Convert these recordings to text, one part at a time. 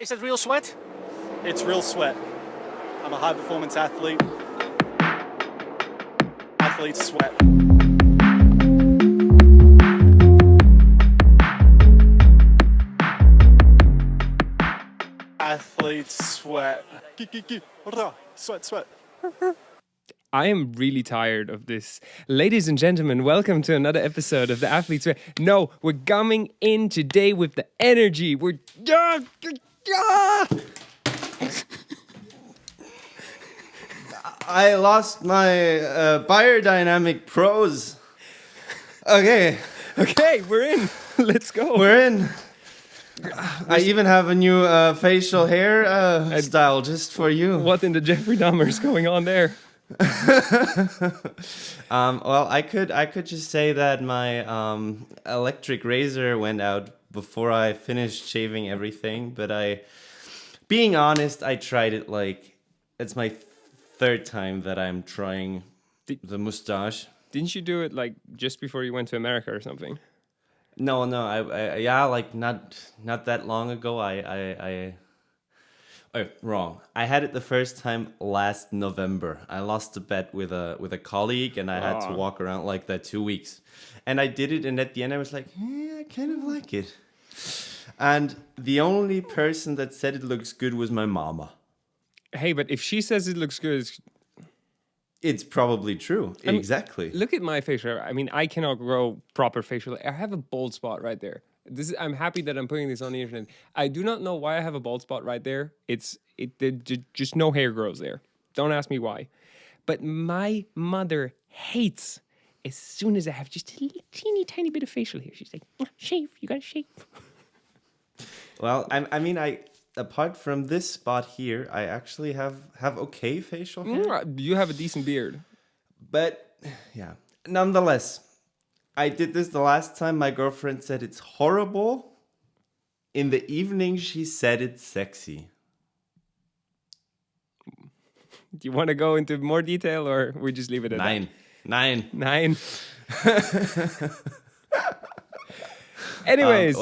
Is it real sweat? It's real sweat. I'm a high performance athlete. Athletes sweat. Athletes sweat. Sweat, sweat. I am really tired of this. Ladies and gentlemen, welcome to another episode of the Athletes Way. No, we're coming in today with the energy. I lost my biodynamic pros. Okay, we're in. Let's go. we're in. I even have a new facial hair style just for you. What in the Jeffrey Dahmer is going on there? Well, I could just say that my electric razor went out before I finished shaving everything. But being honest, I tried it like it's my third time that I'm trying the moustache. Didn't you do it like just before you went to America or something? No, I like not that long ago. Wrong. I had it the first time last November. I lost a bet with a colleague, and I had to walk around like that 2 weeks. And I did it, and at the end I was like, I kind of like it. And the only person that said it looks good was my mama. Hey, but if she says it looks good, It's probably true. Exactly. look at my facial hair. I mean, I cannot grow proper facial hair. I have a bald spot right there. I'm happy that I'm putting this on the internet. I do not know why I have a bald spot right there. Just no hair grows there. Don't ask me why. But my mother hates as soon as I have just a little teeny tiny bit of facial hair. She's like, shave. You gotta shave. Well, I mean, apart from this spot here, I actually have okay facial hair. You have a decent beard. But yeah, nonetheless, I did this the last time. My girlfriend said it's horrible. In the evening, she said it's sexy. Do you want to go into more detail, or we just leave it at Nine. Nine. Anyways.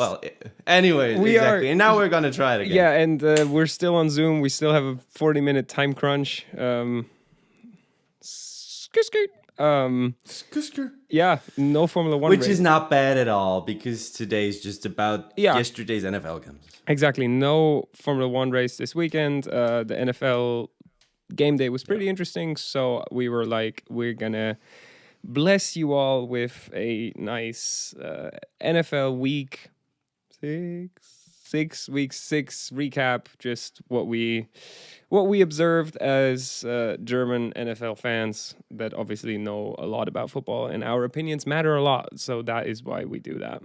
Anyways, we exactly. are- And now we're going to try it again. Yeah, and we're still on Zoom. We still have a 40-minute time crunch. Skirt. Yeah, no Formula One Which race. is not bad at all, because today's just about yesterday's NFL games. Exactly, no Formula One race this weekend. The NFL game day was pretty interesting, so we were like, we're gonna bless you all with a nice NFL week six recap, just what we observed as German NFL fans that obviously know a lot about football, and our opinions matter a lot. So that is why we do that.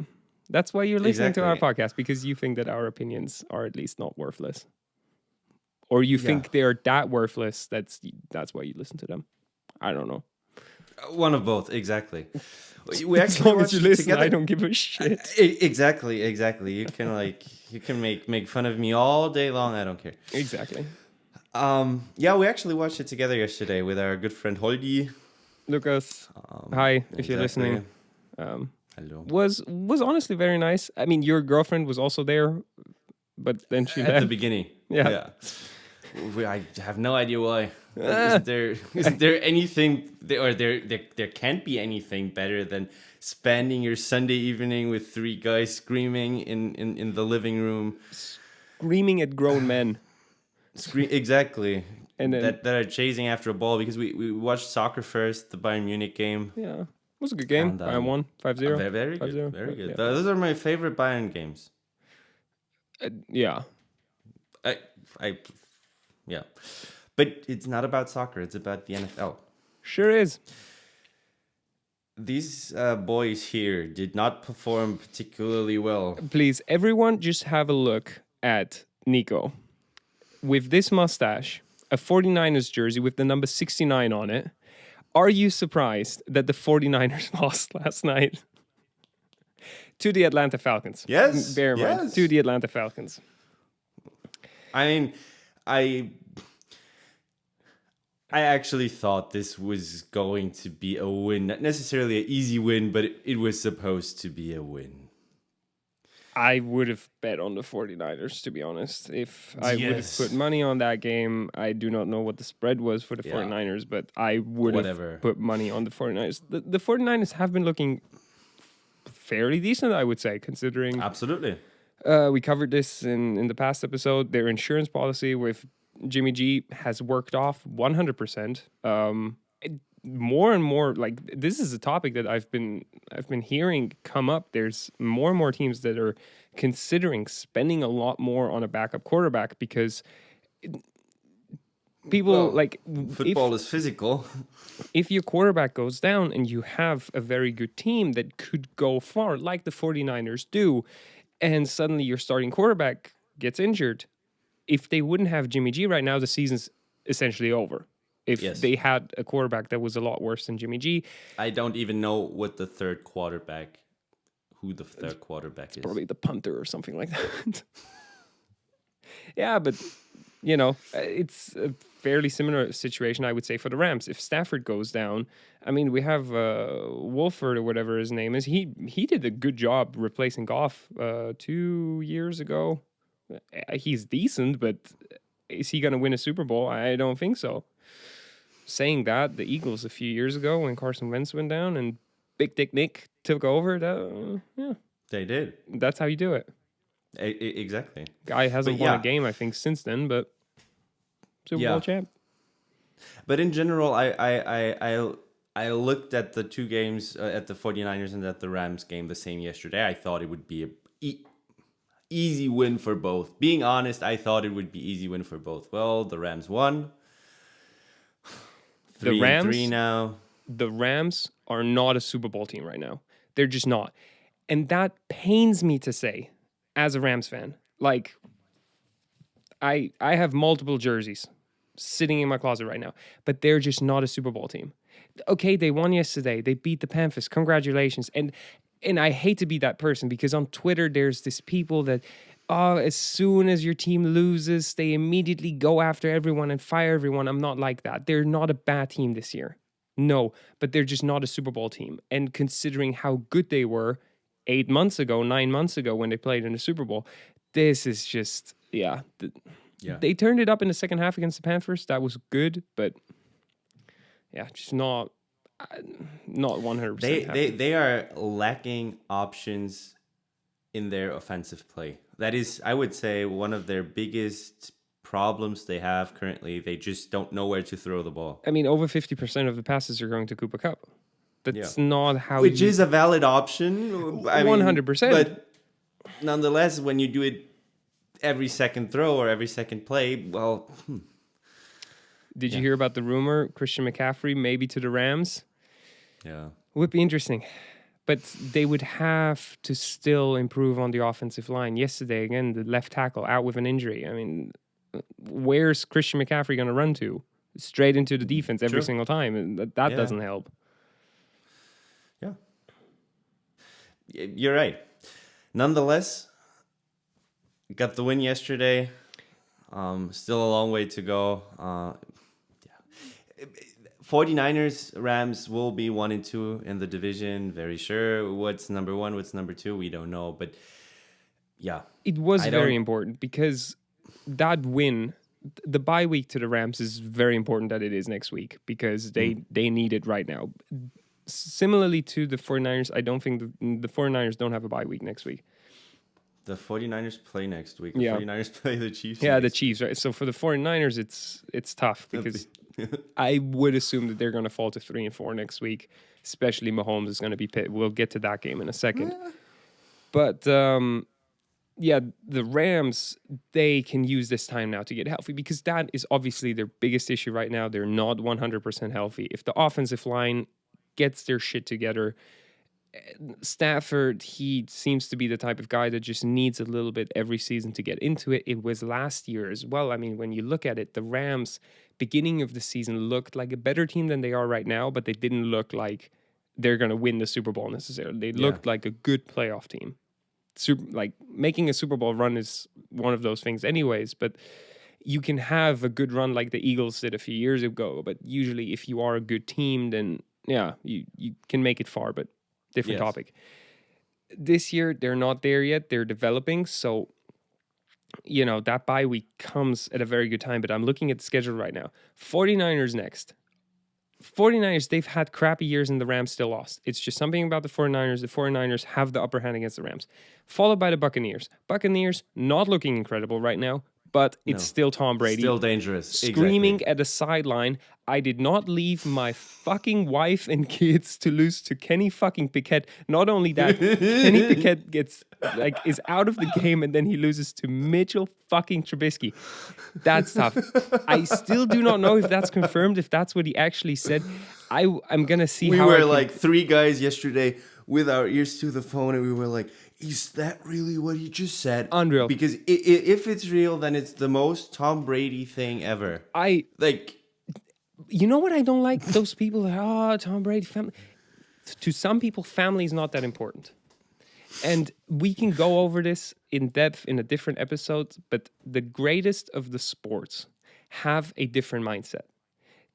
That's why you're listening to our podcast, because you think that our opinions are at least not worthless, or you think they are that worthless. That's why you listen to them. I don't know. One of both, exactly. We As actually long as you watched it listen, together. I don't give a shit. Exactly. You can make fun of me all day long. I don't care. Exactly. We actually watched it together yesterday with our good friend Holdi. Lucas, hi, if you're listening. Hello. Was honestly very nice. I mean, your girlfriend was also there, but then she At left. the beginning. Yeah. I have no idea why. Isn't there anything, or there can't be anything better than spending your Sunday evening with three guys screaming in the living room, Screaming at grown men. Exactly. And then, that are chasing after a ball, because we watched soccer first, the Bayern Munich game. yeah, it was a good game. And, Bayern won 5-0. Very 5-0. good, very good. Yeah. Those are my favorite Bayern games. Yeah. Yeah. But it's not about soccer, it's about the NFL. Sure is. These boys here did not perform particularly well. Please, everyone, just have a look at Nico. With this mustache, a 49ers jersey with the number 69 on it. Are you surprised that the 49ers lost last night to the Atlanta Falcons? Yes. Bear in mind, Yes. to the Atlanta Falcons. I mean, I actually thought this was going to be a win. Not necessarily an easy win, but it was supposed to be a win. I would have bet on the 49ers, to be honest. If I would have Yes. put money on that game, I do not know what the spread was for the Yeah. 49ers, but I would Whatever. have put money on the 49ers. The 49ers have been looking fairly decent, I would say, considering Absolutely. we covered this in the past episode. Their insurance policy with Jimmy G has worked off 100%. More and more, like, this is a topic that I've been hearing come up. There's more and more teams that are considering spending a lot more on a backup quarterback because people Football is physical. if your quarterback goes down and you have a very good team that could go far, like the 49ers do, and suddenly your starting quarterback gets injured, if they wouldn't have Jimmy G right now, the season's essentially over. If Yes. they had a quarterback that was a lot worse than Jimmy G, I don't even know who the third quarterback is. probably the punter or something like that. Yeah, but it's a fairly similar situation, I would say, for the Rams. If Stafford goes down, I mean, we have Wolford or whatever his name is. He did a good job replacing Goff 2 years ago. He's decent, but is he going to win a Super Bowl? I don't think so. Saying that, the Eagles a few years ago when Carson Wentz went down and Big Dick Nick took over, They did. that's how you do it. Exactly. Guy hasn't But won yeah. a game, I think, since then, but Super Yeah. Bowl champ. But in general, I looked at the two games, at the 49ers and at the Rams game the same yesterday. I thought it would be a easy win for both. Being honest, I thought it would be easy win for both. Well, the Rams won. 3-3 now. The Rams are not a Super Bowl team right now. They're just not. And that pains me to say as a Rams fan. Like, I have multiple jerseys sitting in my closet right now, but they're just not a Super Bowl team. Okay, they won yesterday. They beat the Panthers. Congratulations. And I hate to be that person because on Twitter there's this people that as soon as your team loses, they immediately go after everyone and fire everyone. I'm not like that. They're not a bad team this year. No, but they're just not a Super Bowl team. And considering how good they were 9 months ago when they played in the Super Bowl, this is just, Yeah. They turned it up in the second half against the Panthers. That was good, but yeah, just not 100%. They are lacking options in their offensive play. That is, I would say, one of their biggest problems they have currently. They just don't know where to throw the ball. I mean, over 50% of the passes are going to Cooper Kupp. That's not how Which is a valid option. 100%. But nonetheless, when you do it every second throw or every second play, well... Did you hear about the rumor? Christian McCaffrey maybe to the Rams? Yeah. Would be interesting. But they would have to still improve on the offensive line. Yesterday, again, the left tackle out with an injury. I mean, where's Christian McCaffrey going to run to? Straight into the defense every single time. And that doesn't help. Yeah. You're right. Nonetheless, got the win yesterday. Still a long way to go. 49ers, Rams will be 1 and 2 in the division. Very sure. What's number 1? What's number 2? We don't know. But yeah, it was very important because that win, the bye week to the Rams is very important that it is next week because they need it right now. Similarly to the 49ers, I don't think the 49ers don't have a bye week next week. The 49ers play next week. The 49ers play the Chiefs. Yeah, the Chiefs, right? So for the 49ers, it's tough because I would assume that they're going to fall to 3-4 next week, especially Mahomes is going to be pit. We'll get to that game in a second. But, the Rams, they can use this time now to get healthy because that is obviously their biggest issue right now. They're not 100% healthy. If the offensive line gets their shit together, Stafford, he seems to be the type of guy that just needs a little bit every season to get into it. It was last year as well. I mean, when you look at it, the Rams, beginning of the season, looked like a better team than they are right now, but they didn't look like they're going to win the Super Bowl necessarily. They looked like a good playoff team. Making a Super Bowl run is one of those things anyways, but you can have a good run like the Eagles did a few years ago, but usually if you are a good team, then you can make it far, but different topic. this year they're not there yet. They're developing. So, that bye week comes at a very good time. But I'm looking at the schedule right now. 49ers next. 49ers, they've had crappy years and the Rams still lost. It's just something about the 49ers. The 49ers have the upper hand against the Rams. Followed by the Buccaneers. Buccaneers not looking incredible right now, but it's still Tom Brady. Still dangerous. Screaming Exactly. at the sideline, I did not leave my fucking wife and kids to lose to Kenny fucking Pickett. Not only that, Kenny Pickett is out of the game and then he loses to Mitchell fucking Trubisky. That's tough. I still do not know if that's confirmed, if that's what he actually said. I'm gonna see We how were I can, like 3 guys yesterday with our ears to the phone, and we were like, is that really what he just said? Unreal. Because if it's real, then it's the most Tom Brady thing ever. You know what I don't like? Those people that, Tom Brady family. To some people, family is not that important. And we can go over this in depth in a different episode, but the greatest of the sports have a different mindset.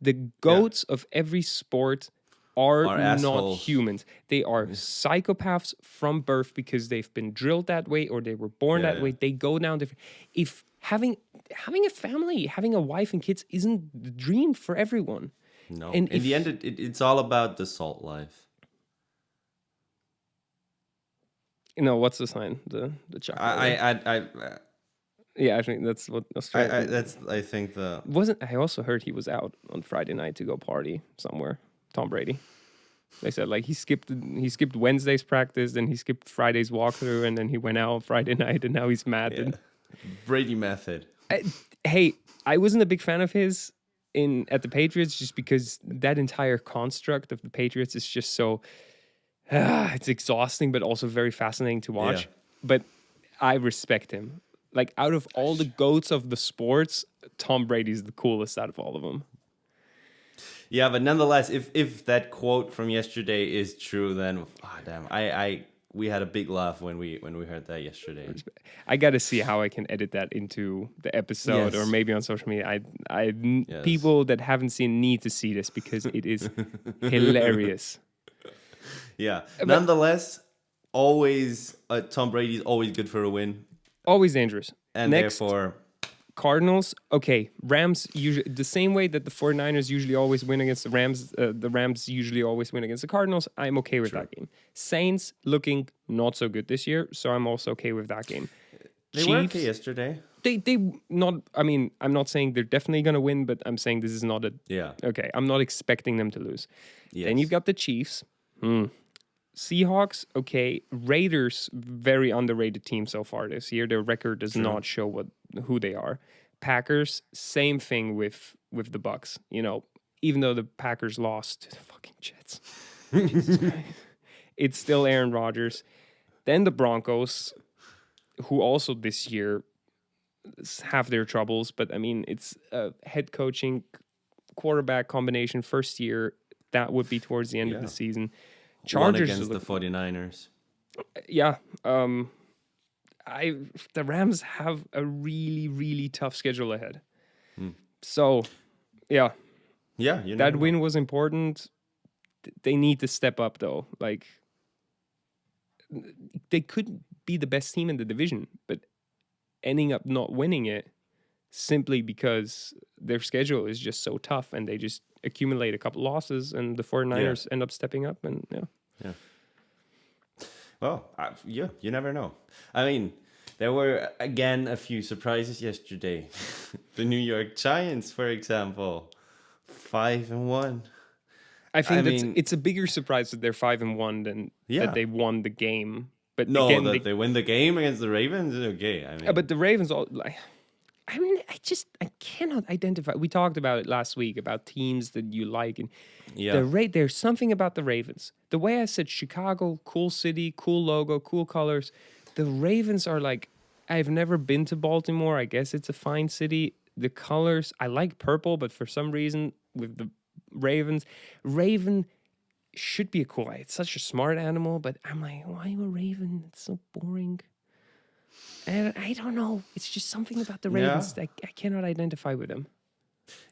The goats of every sport are not assholes. humans. They are psychopaths from birth because they've been drilled that way or they were born that way. They go down different. If having a family, having a wife and kids isn't the dream for everyone. No. And in the end, it's all about the salt life. What's the sign? The chocolate. Yeah, I think that's what Australia. I think the I also heard he was out on Friday night to go party somewhere. Tom Brady. They said he skipped Wednesday's practice, then he skipped Friday's walkthrough, and then he went out on Friday night, and now he's mad. Yeah. Brady method. I wasn't a big fan of his at the Patriots just because that entire construct of the Patriots is just so it's exhausting, but also very fascinating to watch. Yeah. But I respect him. Out of all the goats of the sports, Tom Brady's the coolest out of all of them. Yeah, but nonetheless, if that quote from yesterday is true, then we had a big laugh when we heard that yesterday. I got to see how I can edit that into the episode or maybe on social media. People that haven't seen need to see this because it is hilarious. Yeah. Nonetheless, always Tom Brady's always good for a win. Always dangerous. And Next, therefore, Cardinals. Okay, Rams usually the same way that the 49ers usually always win against the Rams. The Rams usually always win against the Cardinals. I'm okay with that game. Saints looking not so good this year, so I'm also okay with that game. They were okay yesterday. They not. I mean, I'm not saying they're definitely gonna win, but I'm saying this is not a. Yeah. Okay, I'm not expecting them to lose. Yes. Then you've got the Chiefs. Seahawks, okay. Raiders, very underrated team so far this year. Their record does not show who they are. Packers, same thing with the Bucks. Even though the Packers lost to the fucking Jets, it's still Aaron Rodgers. Then the Broncos, who also this year have their troubles, but I mean it's a head coaching quarterback combination first year. That would be towards the end of the season. Chargers against the 49ers. Yeah. The Rams have a really, really tough schedule ahead. So, yeah. Yeah, that win was important. They need to step up, though. They could be the best team in the division, but ending up not winning it simply because their schedule is just so tough and they just accumulate a couple losses and the 49ers end up stepping up and Yeah. Well, you never know. I mean, there were, again, a few surprises yesterday. The New York Giants, for example, 5-1. I think it's a bigger surprise that they're 5-1 than that they won the game. But no, again, that they win the game against the Ravens is okay. But the Ravens I cannot identify. We talked about it last week about teams that you like, and there's something about the Ravens. The way I said Chicago, cool city, cool logo, cool colors. The Ravens are I've never been to Baltimore. I guess it's a fine city. The colors, I like purple, but for some reason with the Raven should be a cool. It's such a smart animal, but I'm like, why a raven? It's so boring. And I don't know. It's just something about the Ravens that I cannot identify with them.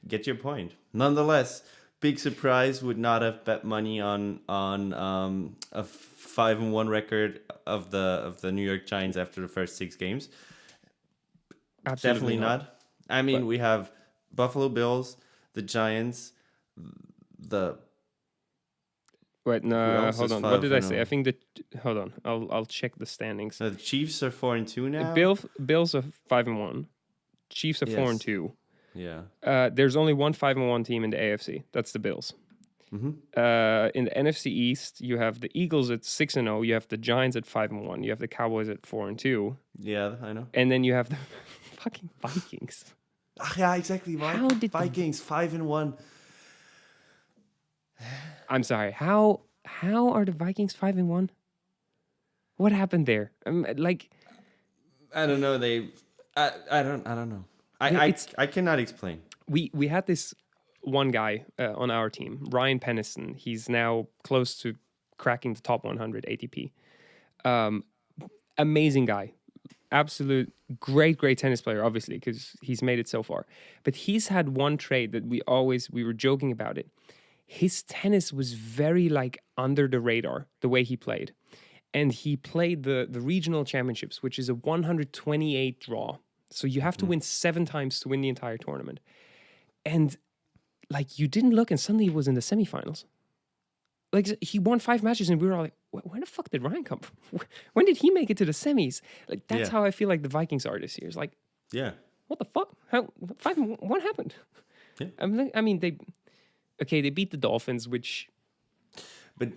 Get your point. Nonetheless, big surprise. Would not have bet money on a 5-1 record of the New York Giants after the first 6 games. Absolutely Definitely not. I mean, we have Buffalo Bills, the Giants, the Wait, who no, else hold is on. What did I 5-0? say? I think that. Hold on. I'll check the standings. The Chiefs are 4-2 now. Bills are 5-1. Chiefs are 4-2. Yeah. There's only one 5-1 team in the AFC. That's the Bills. Mm-hmm. In the NFC East, you have the Eagles at 6-0. You have the Giants at 5-1. You have the Cowboys at 4-2. Yeah, I know. And then you have the fucking Vikings. Yeah, exactly. How did the- Vikings 5-1? I'm sorry. How are the Vikings 5-1? What happened there? Like, I don't know. I don't know. I cannot explain. we had this one guy on our team, Ryan Pennison. He's now close to cracking the top 100 ATP. Amazing guy. Absolute great tennis player, obviously, because he's made it so far. But he's had one trait that we were joking about it. His tennis was very like under the radar, the way he played. And he played the regional championships, which is a 128 draw. So you have to win 7 times to win the entire tournament. And like, you didn't look and suddenly he was in the semifinals. Like, he won 5 matches and we were all like, where the fuck did Ryan come from? When did he make it to the semis? Like, that's how I feel like the Vikings are this year. It's like, what the fuck? How 5-1? What happened? Yeah. I mean, they beat the Dolphins, which, but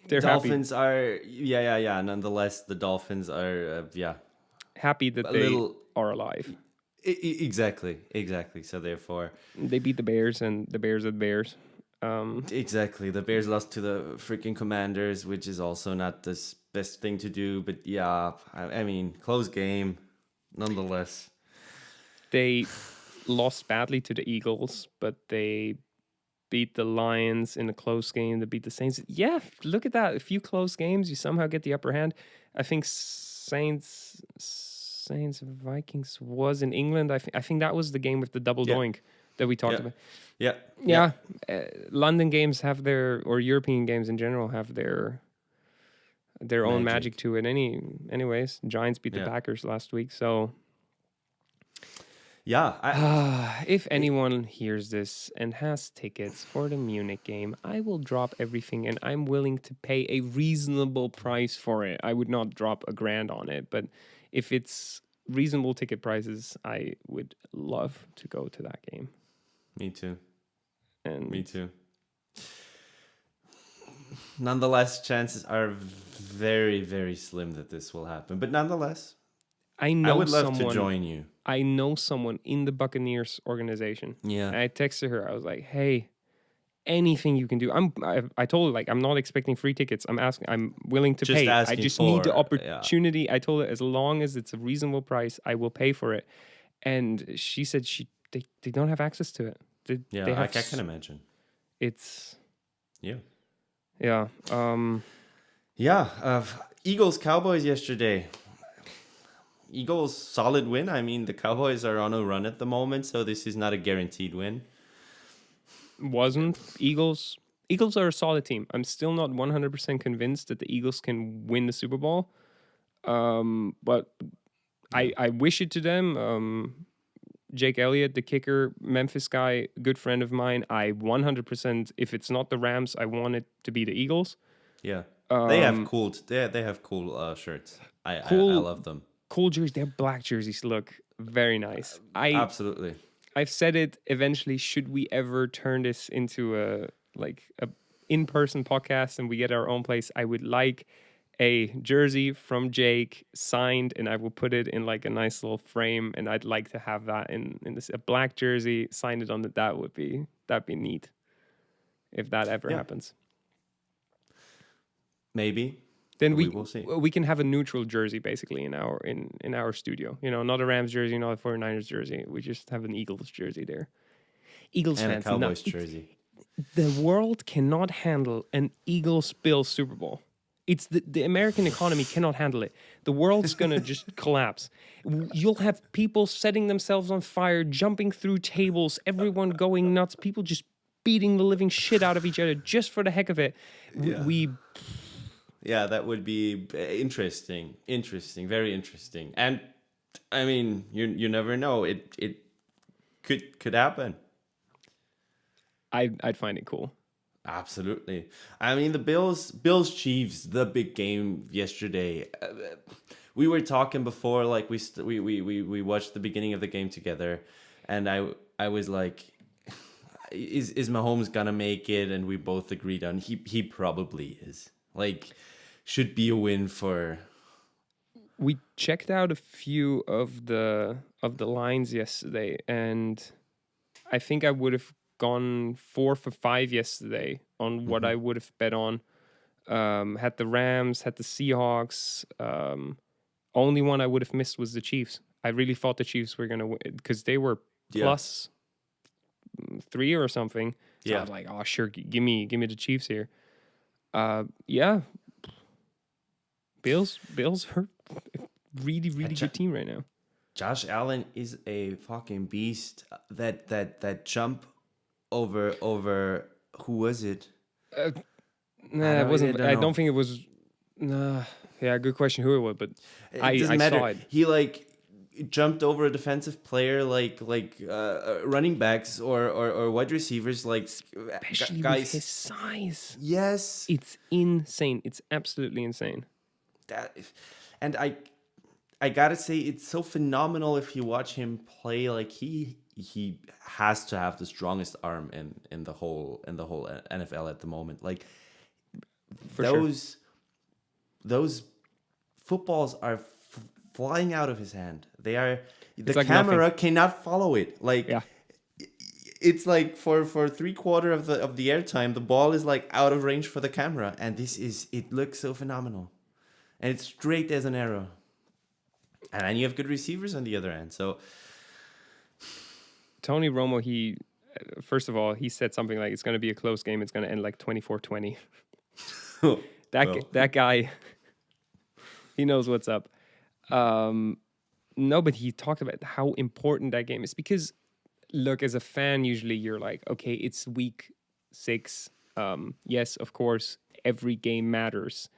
they're Dolphins are nonetheless, the Dolphins are happy that they are alive. Exactly. So therefore, they beat the Bears, and the Bears are the Bears. Exactly. The Bears lost to the freaking Commanders, which is also not the best thing to do. But yeah, I mean, close game, nonetheless. They lost badly to the Eagles, but they beat the Lions in a close game. They beat the Saints. Yeah, look at that. A few close games, you somehow get the upper hand. I think Saints Vikings was in England. I think that was the game with the double doink that we talked about. Yeah. London games have or European games in general have their own magic to it. Anyways, Giants beat the Packers last week, so if anyone hears this and has tickets for the Munich game, I will drop everything and I'm willing to pay a reasonable price for it. I would not drop $1,000 on it, but if it's reasonable ticket prices, I would love to go to that game. Me too. And me too. Nonetheless, chances are very, very slim that this will happen. But nonetheless, I would love to join you. I know someone in the Buccaneers organization. Yeah. And I texted her. I was like, hey, anything you can do. I told her, like, I'm not expecting free tickets. I'm willing to pay. I just need the opportunity. Yeah. I told her, as long as it's a reasonable price, I will pay for it. And she said they don't have access to it. I can imagine. It's... Yeah. Yeah. Eagles Cowboys yesterday. Eagles solid win. I mean, the Cowboys are on a run at the moment, so this is not a guaranteed win. Wasn't Eagles are a solid team. I'm still not 100% convinced that the Eagles can win the Super Bowl. But I wish it to them. Jake Elliott, the kicker, Memphis guy, good friend of mine. I 100%, if it's not the Rams, I want it to be the Eagles. Yeah. They have cool shirts. I love them. Cool jerseys. Their black jerseys look very nice. Absolutely. I've said it. Eventually, should we ever turn this into a in-person podcast and we get our own place, I would like a jersey from Jake signed, and I will put it in like a nice little frame, and I'd like to have that in this, a black jersey signed it on it. That'd be neat if that ever happens. Maybe. Then we will see. We can have a neutral jersey basically in our studio. You know, not a Rams jersey, not a 49ers jersey. We just have an Eagles jersey there. Eagles and fans, a Cowboys jersey. The world cannot handle an Eagles-Bills Super Bowl. It's the American economy cannot handle it. The world's gonna just collapse. You'll have people setting themselves on fire, jumping through tables, everyone going nuts, people just beating the living shit out of each other just for the heck of it. We Yeah, that would be interesting. Interesting, very interesting. And I mean, you never know. It could happen. I'd find it cool. Absolutely. I mean, the Chiefs, the big game yesterday. We were talking before, like we watched the beginning of the game together, and I was like, is Mahomes gonna make it? And we both agreed on he probably is. Like, should be a win for. We checked out a few of the lines yesterday, and I think I would have gone 4 for 5 yesterday on what I would have bet on. Had the Rams, had the Seahawks. Only one I would have missed was the Chiefs. I really thought the Chiefs were gonna win because they were plus 3 or something. So I was like, oh sure, give me the Chiefs here. Yeah. Bills are really good team right now. Josh Allen is a fucking beast. That jump over who was it? Nah, it wasn't. I don't think it was. Nah, yeah, good question who it was, but I matter. saw it. He like jumped over a defensive player, like running backs or wide receivers, like Especially guys. with his size. Yes, It's insane. It's absolutely insane. And I gotta say, it's so phenomenal if you watch him play. Like he has to have the strongest arm in the whole NFL at the moment. Like those footballs are flying out of his hand. They are the like camera nothing. cannot follow it. Like it's like for 3/4 of the airtime, the ball is like out of range for the camera, and it looks so phenomenal, and it's straight as an arrow. And then you have good receivers on the other end. So Tony Romo, first of all, he said something like it's going to be a close game. It's going to end like 24-20. That guy, he knows what's up. No, but he talked about how important that game is because, look, as a fan, usually you're like, okay, it's week 6. Yes, of course, every game matters.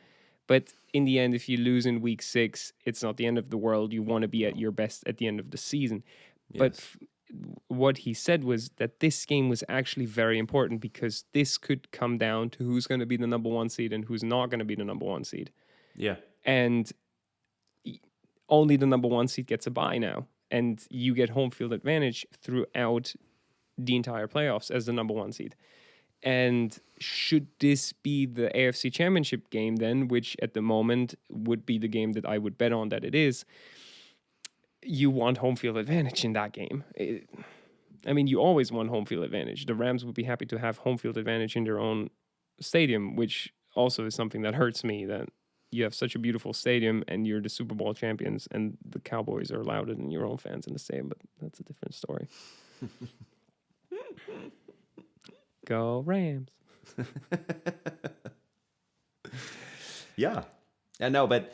But in the end, if you lose in week 6, it's not the end of the world. You want to be at your best at the end of the season. Yes. But what he said was that this game was actually very important because this could come down to who's going to be the number 1 seed and who's not going to be the number 1 seed. Yeah. And only the number 1 seed gets a bye now. And you get home field advantage throughout the entire playoffs as the number 1 seed. And should this be the AFC Championship game then, which at the moment would be the game that I would bet on that it is, you want home field advantage in that game. You always want home field advantage. The Rams would be happy to have home field advantage in their own stadium, which also is something that hurts me, that you have such a beautiful stadium and you're the Super Bowl champions and the Cowboys are louder than your own fans in the stadium, but that's a different story. Go Rams. Yeah. I know, but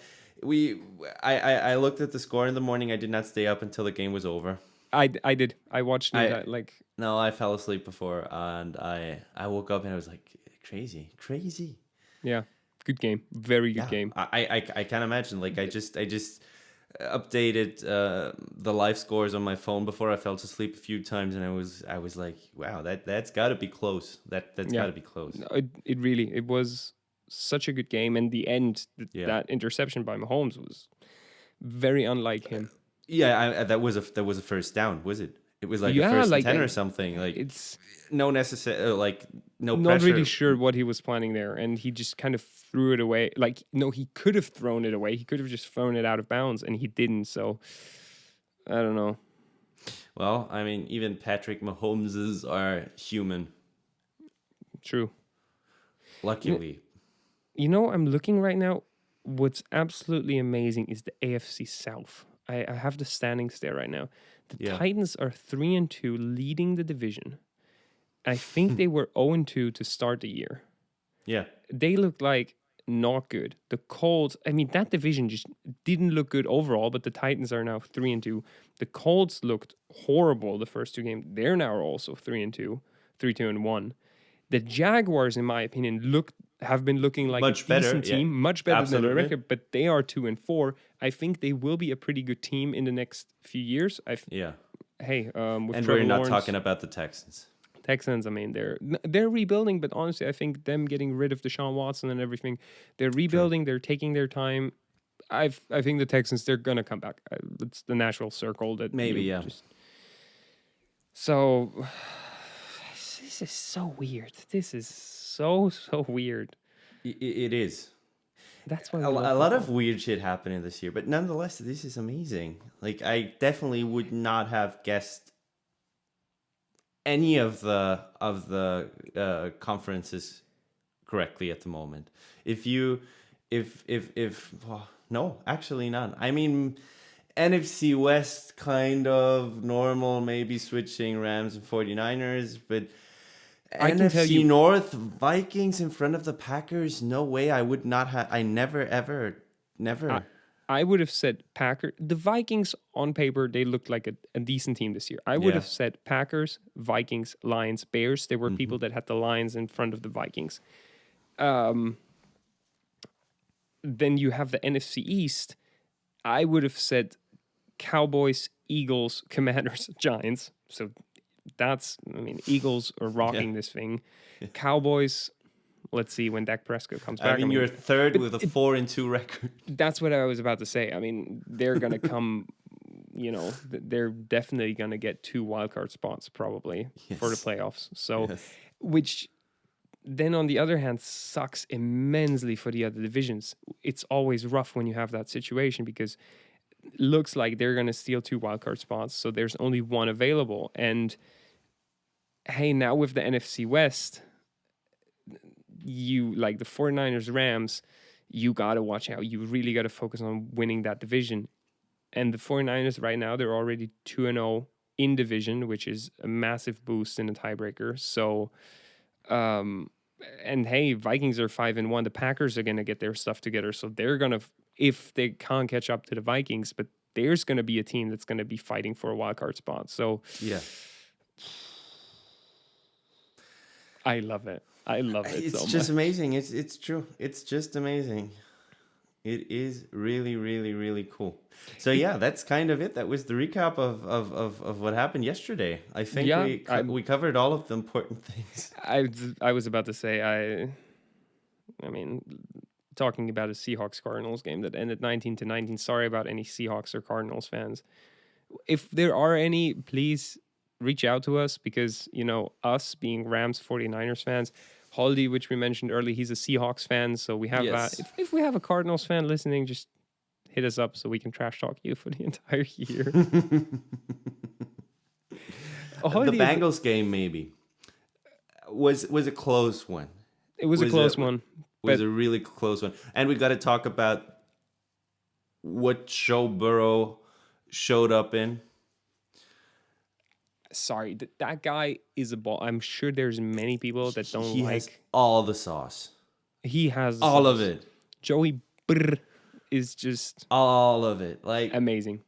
I looked at the score in the morning. I did not stay up until the game was over. I did. I watched it No, I fell asleep before and I woke up and I was like, crazy. Yeah. Good game. Very good game. I can't imagine. Like I just updated the live scores on my phone before I fell asleep a few times, and I was like, wow, that's got to be close. That's got to be close. No, it was such a good game, and the end that interception by Mahomes was very unlike him. That was a first down, was it? It was like a first and 10 or something. Like it's no necessary, like no not pressure. really sure what he was planning there, and he just kind of threw it away. Like no, he could have thrown it away. He could have just thrown it out of bounds, and he didn't. So I don't know. Well, I mean, even Patrick Mahomeses are human. True. Luckily. I'm looking right now. What's absolutely amazing is the AFC South. I have the standings there right now. The Titans are 3-2, leading the division. I think they were 0-2 to start the year. Yeah. They looked like not good. The Colts, that division just didn't look good overall, but the Titans are now 3-2. The Colts looked horrible the first 2 games. They're now also 3-2. 3-2-1. The Jaguars, in my opinion, have been looking like Much a better, decent team, yeah. much better than Absolutely. their record, but they are 2-4. I think they will be a pretty good team in the next few years. Yeah. With And Trevor we're not Lawrence, talking about the Texans. Texans, I mean, they're rebuilding, but honestly, I think them getting rid of Deshaun Watson and everything, they're rebuilding. They're taking their time. I think the Texans, they're gonna come back. It's the natural circle that Maybe, you yeah. So this is so weird. This is so weird. It is. That's why A lot of weird shit happening this year, but nonetheless, this is amazing. Like, I definitely would not have guessed any of the conferences correctly at the moment. No, actually none. I mean, NFC West kind of normal, maybe switching Rams and 49ers, but I can tell NFC you- North, Vikings in front of the Packers, no way. I would not have. I never, ever, never. I would have said Packers. The Vikings on paper, they looked like a decent team this year. I would Yeah. have said Packers, Vikings, Lions, Bears. There were people that had the Lions in front of the Vikings. Then you have the NFC East. I would have said Cowboys, Eagles, Commanders, Giants. So Eagles are rocking this thing. Cowboys, let's see when Dak Prescott comes back. I mean, you're third with a 4-2 record. That's what I was about to say. I mean, they're going to come, they're definitely going to get 2 wildcard spots probably for the playoffs. So, which then on the other hand sucks immensely for the other divisions. It's always rough when you have that situation because it looks like they're going to steal 2 wildcard spots. So there's only 1 available. And hey, now with the NFC West, you like the 49ers, Rams, you got to watch out. You really got to focus on winning that division. And the 49ers right now, they're already 2-0 in division, which is a massive boost in a tiebreaker. So, and hey, Vikings are 5-1. The Packers are going to get their stuff together. So they're going to, if they can't catch up to the Vikings, but there's going to be a team that's going to be fighting for a wild card spot. So Yeah. I love it. I love it It's so just much. amazing. It's true. It's just amazing. It is really, really, really cool. So yeah, that's kind of it. That was the recap of what happened yesterday. I think we covered all of the important things. I was about to say, I mean, talking about a Seahawks-Cardinals game that ended 19-19. Sorry about any Seahawks or Cardinals fans. If there are any, please reach out to us because, us being Rams 49ers fans, Holdy, which we mentioned earlier, he's a Seahawks fan. So we have if we have a Cardinals fan listening, just hit us up so we can trash talk you for the entire year. The Bengals game maybe was a close one. It was a close one. Was a really close one. And we got to talk about what Joe Burrow showed up in. Sorry, that guy is a ball. I'm sure there's many people that don't He like. has all the sauce. He has all of it. Joey Brr is just all of it. Like amazing.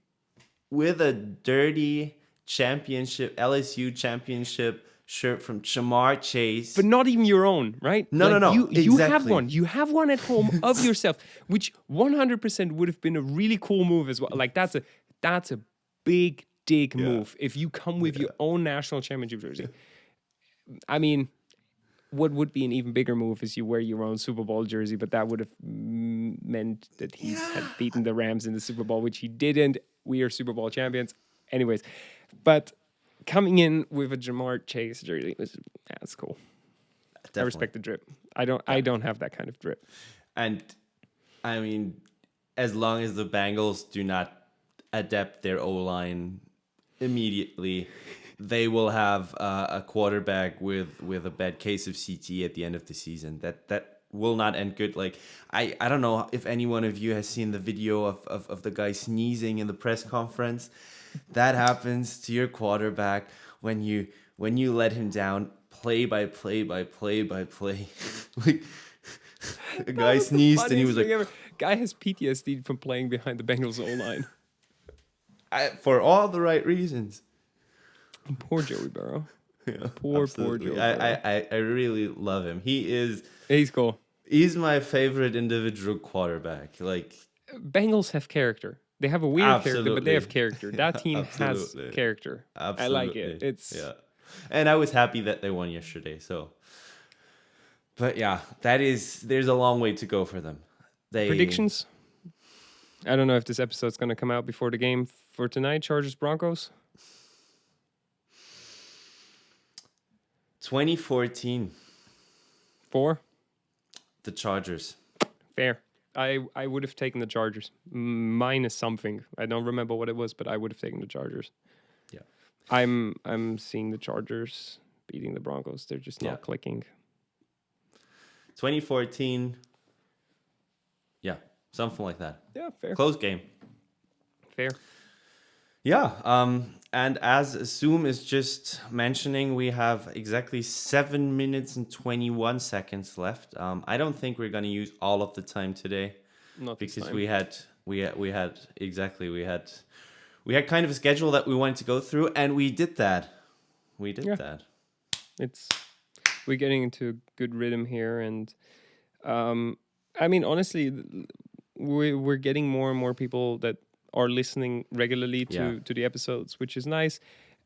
With a dirty championship, LSU championship shirt from Jamar Chase. But not even your own, right? No. You exactly. have one. You have one at home of yourself, which 100% would have been a really cool move as well. Like that's a big dig move if you come with your own national championship jersey. I mean, what would be an even bigger move is you wear your own Super Bowl jersey, but that would have meant that he had beaten the Rams in the Super Bowl, which he didn't. We are Super Bowl champions. Anyways, but coming in with a Jamar Chase jersey, that's cool. Definitely. I respect the drip. I don't have that kind of drip. And I mean, as long as the Bengals do not adapt their O-line immediately, they will have a quarterback with a bad case of CT at the end of the season. That will not end good. Like I don't know if any one of you has seen the video of the guy sneezing in the press conference. That happens to your quarterback when you let him down play by play by play by play. Like a guy sneezed and he was like, guy has PTSD from playing behind the Bengals O-line. For all the right reasons. Poor Joey Burrow. Poor Absolutely. Joe Burrow. I really love him. He's cool. He's my favorite individual quarterback. Like, Bengals have character. They have a weird character, but they have absolutely. character. That team has Absolutely. character. I like it. It's yeah. And I was happy that they won yesterday. So, but yeah, there's a long way to go for them. predictions. I don't know if this episode's going to come out before the game for tonight. Chargers Broncos. 2014, 4. the Chargers. Fair. I would have taken the Chargers minus something. I don't remember what it was, but I would have taken the Chargers. Yeah. I'm seeing the Chargers beating the Broncos. They're just not clicking. 2014. Yeah, something like that. Yeah, fair. Close game. Fair. Yeah, and as Zoom is just mentioning, we have exactly 7 minutes and 21 seconds left. I don't think we're gonna use all of the time today, Not this because time. we had kind of a schedule that we wanted to go through, and we did that. We're getting into a good rhythm here, and I mean, honestly, we're getting more and more people that are listening regularly to the episodes, which is nice.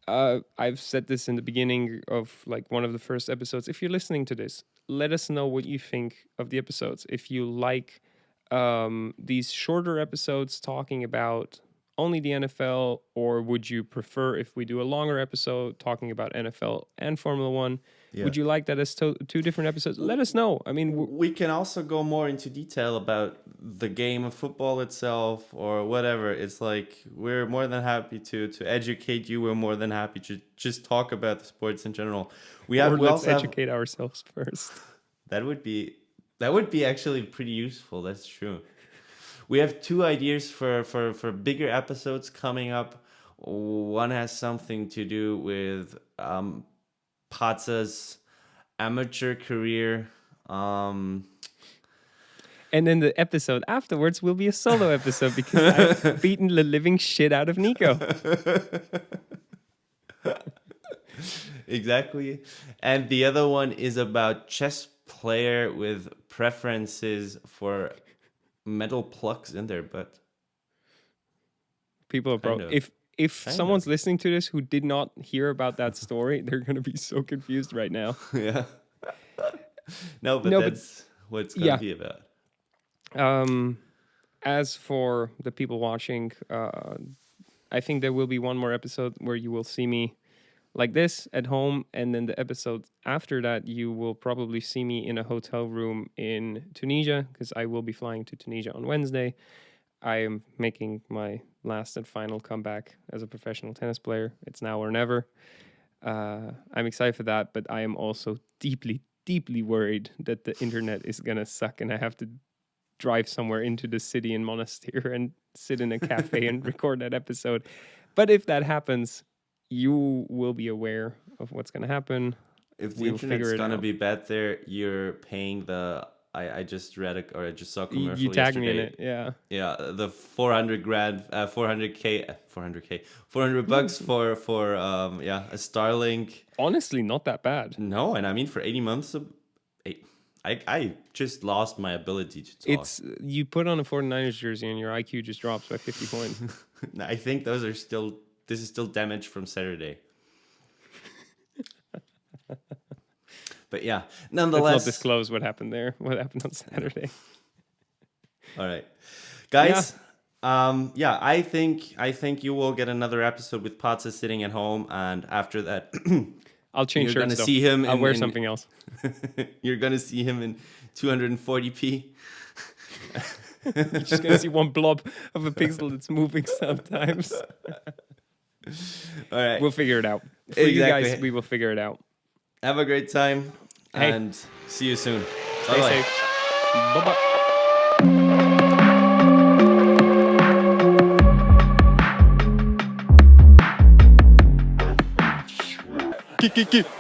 I've said this in the beginning of like one of the first episodes. If you're listening to this, let us know what you think of the episodes. If you like these shorter episodes talking about only the NFL, or would you prefer if we do a longer episode talking about NFL and Formula One? Yeah. Would you like that as two different episodes? Let us know. I mean, we can also go more into detail about the game of football itself or whatever. It's like we're more than happy to educate you. We're more than happy to just talk about the sports in general. Let's educate ourselves first. That would be actually pretty useful. That's true. We have 2 ideas for bigger episodes coming up. One has something to do with Patsa's amateur career. And then the episode afterwards will be a solo episode because I've beaten the living shit out of Nico. Exactly. And the other one is about chess player with preferences for metal plugs in their butt. People are broke. If someone's listening to this who did not hear about that story, they're going to be so confused right now. Yeah. But that's what it's going to be about. As for the people watching, I think there will be one more episode where you will see me like this at home, and then the episode after that, you will probably see me in a hotel room in Tunisia, because I will be flying to Tunisia on Wednesday. I am making my last and final comeback as a professional tennis player. It's now or never. I'm excited for that, but I am also deeply, deeply worried that the internet is going to suck and I have to drive somewhere into the city in Monastir and sit in a cafe and record that episode. But if that happens, you will be aware of what's going to happen. If the internet's going to be bad there, you're paying the... I just read it, or I just saw a commercial You tagged yesterday. me in it, yeah. Yeah, the 400 bucks for a Starlink. Honestly, not that bad. No, and I mean for 80 months, I just lost my ability to talk. You put on a 49ers jersey and your IQ just drops by 50 points. I think this is still damage from Saturday. But yeah, nonetheless. Let's not disclose what happened there. What happened on Saturday. All right, guys. Yeah. I think you will get another episode with Patsa sitting at home, and after that, I'll change. You're gonna see him. I'll wear something else. You're gonna see him in 240p. You're just gonna see one blob of a pixel that's moving sometimes. All right, we'll figure it out. For you guys, we will figure it out. Have a great time, and see you soon. Stay safe. Bye-bye.